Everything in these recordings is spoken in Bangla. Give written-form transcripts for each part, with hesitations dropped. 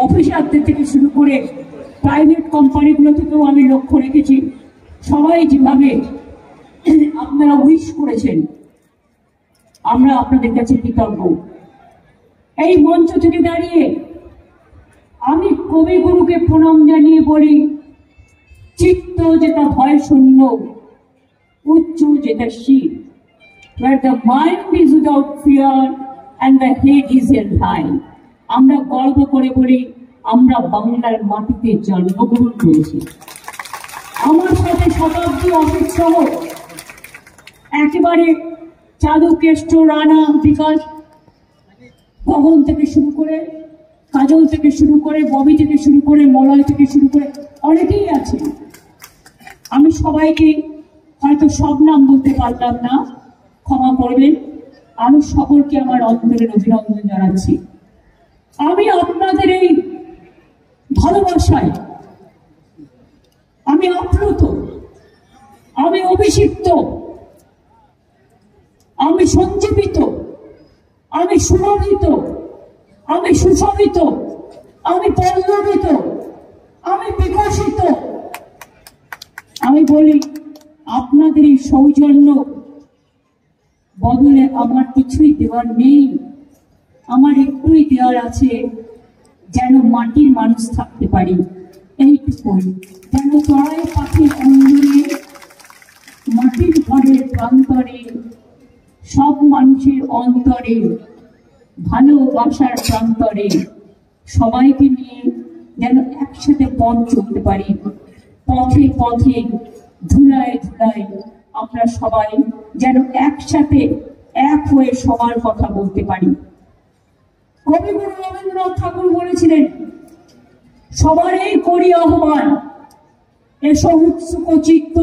অফিসারদের থেকে শুরু করে প্রাইভেট কোম্পানিগুলো থেকেও আমি লক্ষ্য রেখেছি, সবাই যেভাবে আপনারা উইশ করেছেন, আমরা আপনাদের কাছে কৃতজ্ঞ। এই মঞ্চ থেকে দাঁড়িয়ে আমি কবিগুরুকে প্রণাম জানিয়ে বলি, চিত্ত যেটা ভয় শূন্য, উচ্চ যেটা শীত, where the mind is without fear and the head is held high। আমরা গর্ব করে বলি আমরা বাংলার মাটিতে জন্মগ্রহণ করেছি। আমার সাথে শতাব্দী অশোক সহ একেবারে চাঁদু, কেষ্ট, রানা, বিকাশ, গগন থেকে শুরু করে, কাজল থেকে শুরু করে, ববি থেকে শুরু করে, মলয় থেকে শুরু করে অনেকেই আছে। আমি সবাইকে হয়তো সব নাম বলতে পারলাম না, ক্ষমা করবেন। আমি সকলকে আমার অন্তরের অভিনন্দন জানাচ্ছি। আমি আপনাদের এই ভালোবাসায় আমি আপ্লুত, আমি অভিষিক্ত, আমি সঞ্জীবিত, আমি সুরভিত, আমি সুশোভিত, আমি পল্লবিত, আমি বিকশিত। আমি বলি আপনাদের এই সৌজন্য বদলে আমার কিছুই দেওয়ার নেই, আমার একটুই দেওয়ার আছে, যেন মাটির মানুষ থাকতে পারি এইটুকুই, যেন চড়াই পাখির অন্দরে, মাটির ঘরের প্রান্তরে, সব মানুষের অন্তরে, ভালোবাসার প্রান্তরে সবাইকে নিয়ে যেন একসাথে পথ চলতে পারি। পথে পথে, ধুলায় ধুলায় আমরা সবাই যেন একসাথে এক হয়ে সবার কথা বলতে পারি। কবিগুরু রবীন্দ্রনাথ ঠাকুর বলেছিলেন, সবারই করি আহ্বান, এসো উৎসুক চিত্ত,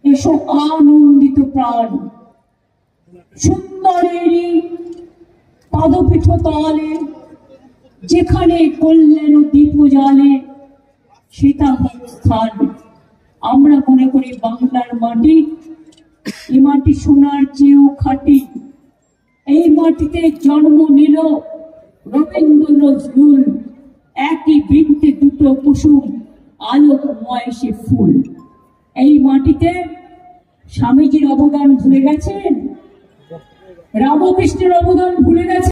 এসো আনন্দিত প্রাণ, সুন্দরেরই পাদপীঠ তলে, যেখানে কল্যাণ দীপ জ্বালে, সেটা হোক স্থান। আমরা মনে করি বাংলার মাটি, এ মাটি সোনার চেয়েও খাঁটি। এই মাটিতে জন্ম নিল রবীন্দ্র নজরুল, একই বৃন্তে দুটো কুসুম, আলোকময় সে ফুল। এই মাটিতে স্বামীজির অবদান ভুলে গেছেন, রামকৃষ্ণের অবদান ভুলে গেছেন।